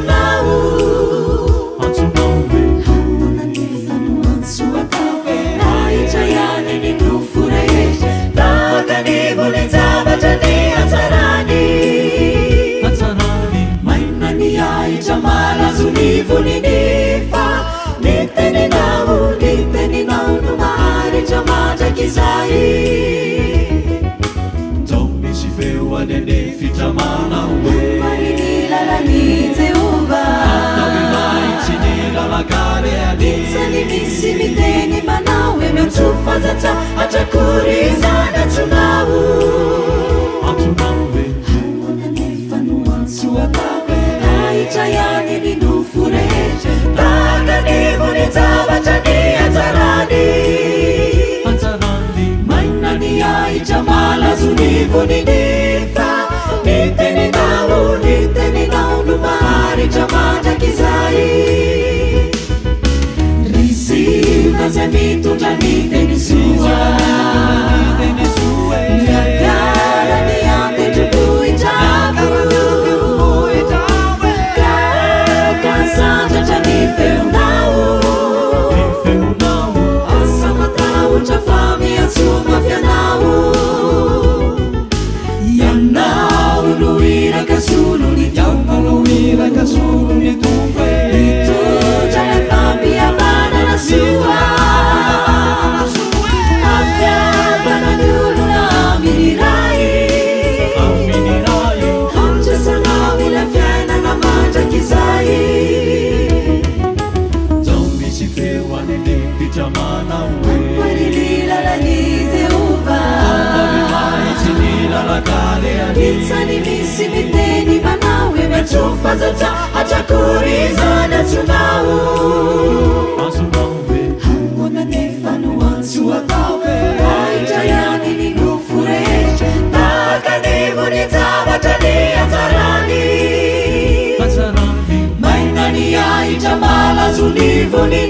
atunao aitayany ny nofo rehetra takanivony zavatra ny atsarany maina ny ahitra malazo nivony nifa ny teninao no maharitra matraky izay zao misy feo any ane fitramana hoe marini lalany Jehova maitsy ny lalakare itsany misy miteny manao e miotsofazaza atrakorizany atsonao nefa no antso atao ahitra ihany ny nofo rehetra takanivony zavatra ny atsarany maina ny ahitra malazo nivony nifa ny teninao no maharitra matraky izay risiva zay mitondra ny teny soa miakara ny antendrombohitrako kasandratra ny feonao asa matahotra fa miatsoma fianao ianao no iraka solo ny tompo mitondra ny fampiavana na soa ampiavana ny olona miniray andrasanao ila fiainana mandraky izay zao misy feo any ane fitramana hoe marini lalany Jehova maitsy ny lalakare itsany misy miteny manao e miatsofazaza atrakorizany atsonao hamona nefa no antso atao ahitra ihany ny nofo rehetra takanivony zavatra ny atsarany maina ny ahitra malazo nivony